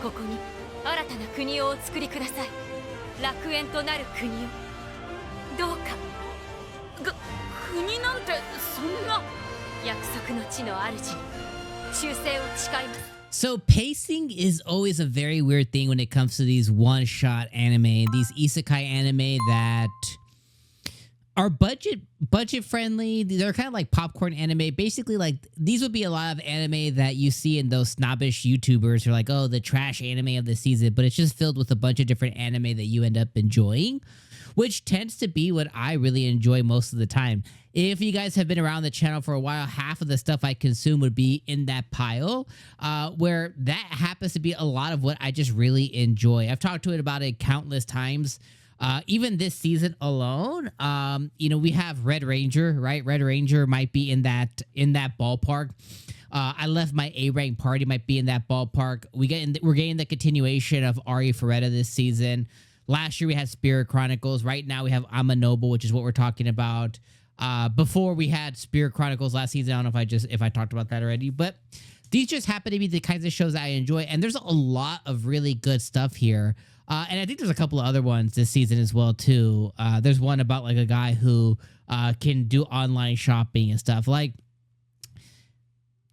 ここに新たな国をお作りください。楽園となる国をどうか。国なんてそんな。約束の地の主に忠誠を誓います。So pacing is always a very weird thing when it comes to these one-shot anime, these isekai anime that are budget friendly. They're kind of like popcorn anime. Basically, like these would be a lot of anime that you see in those snobbish YouTubers who are like, oh, the trash anime of the season, but it's just filled with a bunch of different anime that you end up enjoying, which tends to be what I really enjoy most of the time. If you guys have been around the channel for a while, half of the stuff I consume would be in that pile, where that happens to be a lot of what I just really enjoy. I've talked about it countless times. Even this season alone, you know, we have Red Ranger, right? Red Ranger might be in that ballpark. I Left My A-Rank Party might be in that ballpark. We're getting the continuation of Ari Ferretta this season. Last year we had Spirit Chronicles. Right now we have Amanoble, which is what we're talking about. Before we had Spirit Chronicles last season. I don't know if I talked about that already, but these just happen to be the kinds of shows that I enjoy, and there's a lot of really good stuff here. And I think there's a couple of other ones this season as well too. There's one about like a guy who can do online shopping and stuff. Like,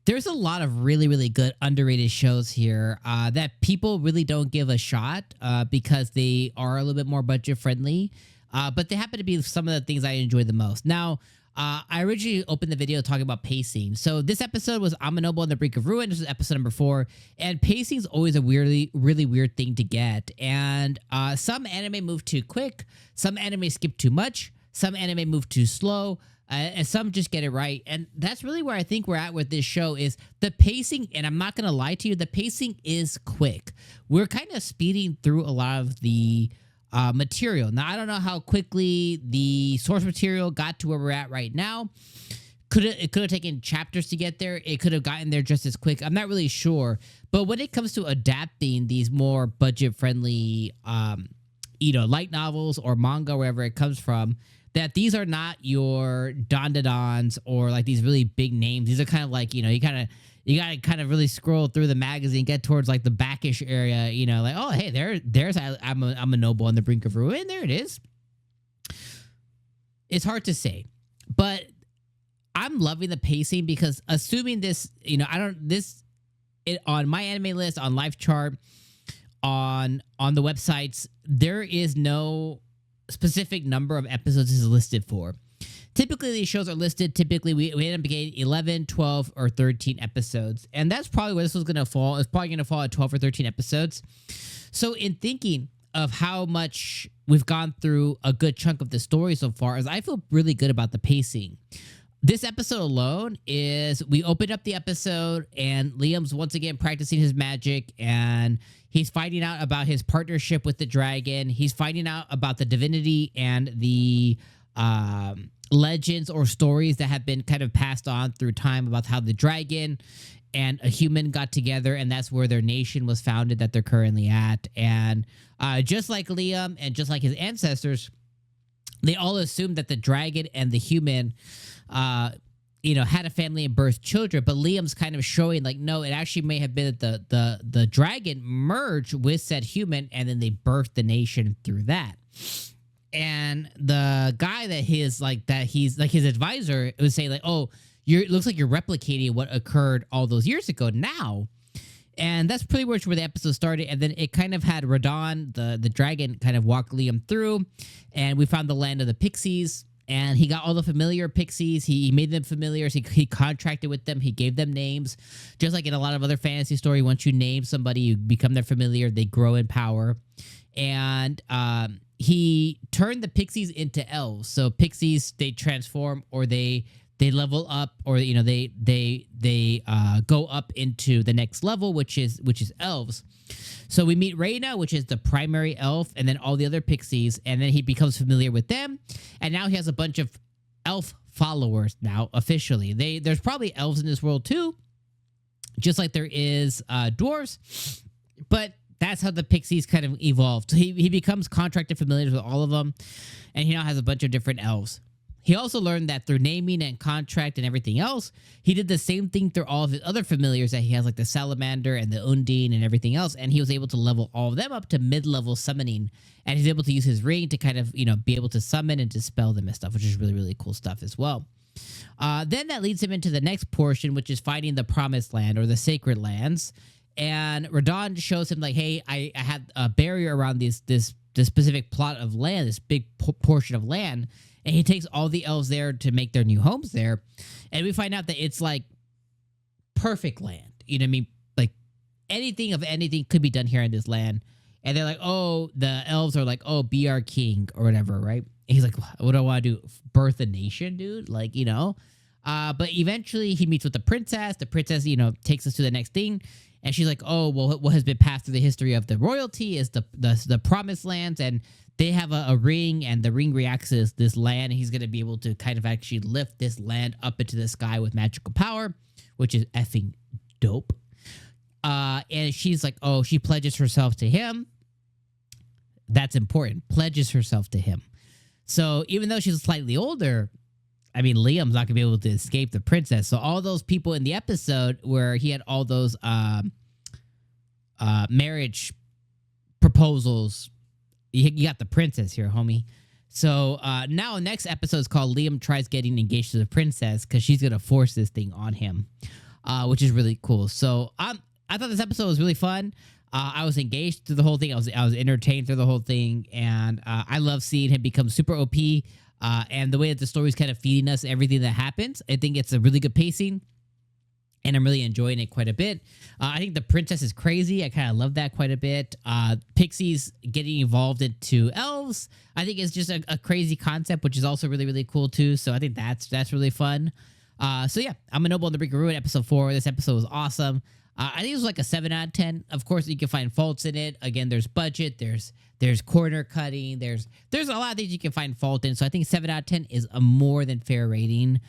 there's a lot of really, really good underrated shows here that people really don't give a shot because they are a little bit more budget friendly. But they happen to be some of the things I enjoy the most. Now, I originally opened the video talking about pacing. So this episode was Amanoble and the Brink of Ruin. This is episode number 4. And pacing is always a really weird thing to get. And some anime move too quick. Some anime skip too much. Some anime move too slow. And some just get it right. And that's really where I think we're at with this show is the pacing. And I'm not going to lie to you. The pacing is quick. We're kind of speeding through a lot of the material. Now, I don't know how quickly the source material got to where we're at right now. It could have taken chapters to get there. It could have gotten there just as quick. I'm not really sure. But when it comes to adapting these more budget-friendly, you know, light novels or manga, wherever it comes from, that these are not your Don-Don-Dons or like these really big names. These are kind of like, you know, you got to kind of really scroll through the magazine, get towards like the backish area, you know, like, oh, hey, there's Amanoble on the Brink of Ruin. There it is. It's hard to say, but I'm loving the pacing because assuming this, you know, on my anime list, on Life Chart, on the websites, there is no specific number of episodes is listed for. Typically, these shows are listed. Typically, we end up getting 11, 12, or 13 episodes. And that's probably where this was going to fall. It's probably going to fall at 12 or 13 episodes. So in thinking of how much we've gone through a good chunk of the story so far, is I feel really good about the pacing. This episode alone is, we opened up the episode and Liam's once again practicing his magic and he's finding out about his partnership with the dragon. He's finding out about the divinity and the legends or stories that have been kind of passed on through time about how the dragon and a human got together, and that's where their nation was founded that they're currently at. And just like Liam and just like his ancestors, they all assumed that the dragon and the human you know, had a family and birthed children, but Liam's kind of showing like, no, it actually may have been that the dragon merged with said human and then they birthed the nation through that. And the guy he's like his advisor would say like, oh, it looks like you're replicating what occurred all those years ago now. And that's pretty much where the episode started. And then it kind of had Radon, the dragon, kind of walk Liam through. And we found the land of the pixies. And he got all the familiar pixies. He made them familiars. He contracted with them. He gave them names. Just like in a lot of other fantasy story, once you name somebody, you become their familiar. They grow in power. And he turned the pixies into elves. So pixies, they transform or they level up, or you know they go up into the next level, which is elves. So we meet Reina, which is the primary elf, and then all the other pixies, and then he becomes familiar with them, and now he has a bunch of elf followers now officially. There's probably elves in this world too, just like there is dwarves, but that's how the pixies kind of evolved. So he becomes contracted familiar with all of them, and he now has a bunch of different elves. He also learned that through naming and contract and everything else, he did the same thing through all of his other familiars that he has, like the Salamander and the Undine and everything else. And he was able to level all of them up to mid-level summoning. And he's able to use his ring to kind of, be able to summon and dispel them and stuff, which is really, really cool stuff as well. Then that leads him into the next portion, which is finding the Promised Land or the Sacred Lands. And Radon shows him like, hey, I had a barrier around this specific plot of land, this big portion of land. And he takes all the elves there to make their new homes there. And we find out that it's like perfect land. You know what I mean? Like anything of anything could be done here in this land. And they're like, oh, the elves are like, oh, be our king or whatever, right? And he's like, what do I want to do? Birth a nation, dude? Like, But eventually he meets with the princess. The princess, takes us to the next thing. And she's like, oh, well, what has been passed through the history of the royalty is the Promised Lands. And they have a ring, and the ring reacts to this land. And he's going to be able to kind of actually lift this land up into the sky with magical power, which is effing dope. And she's like, oh, she pledges herself to him. That's important. Pledges herself to him. So even though she's slightly older, I mean, Liam's not going to be able to escape the princess. So all those people in the episode where he had all those marriage proposals, you got the princess here, homie. So now next episode is called Liam Tries Getting Engaged to the Princess, because she's going to force this thing on him, which is really cool. So I thought this episode was really fun. I was engaged through the whole thing. I was entertained through the whole thing. And I love seeing him become super OP. And the way that the story's kind of feeding us everything that happens. I think it's a really good pacing. And I'm really enjoying it quite a bit. I think the princess is crazy. I kind of love that quite a bit. Pixies getting evolved into elves, I think is just a crazy concept, which is also really, really cool too. So I think that's really fun. So yeah, I'm a Noble on the Brink of Ruin, episode 4. This episode was awesome. I think it was like a 7 out of 10. Of course, you can find faults in it. Again, there's budget, there's corner cutting, there's a lot of things you can find fault in. So I think 7 out of 10 is a more than fair rating.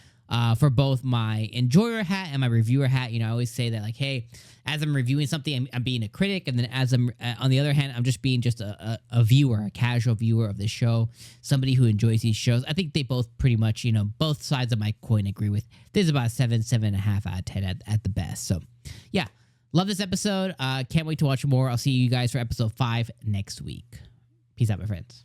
For both my enjoyer hat and my reviewer hat. I always say that, like, hey, as I'm reviewing something, I'm being a critic, and then as I'm on the other hand, I'm just being just a viewer, a casual viewer of the show, somebody who enjoys these shows. I think they both pretty much, both sides of my coin agree with. This is about a 7.5 out of 10 at the best. So, yeah, love this episode. Can't wait to watch more. I'll see you guys for episode 5 next week. Peace out, my friends.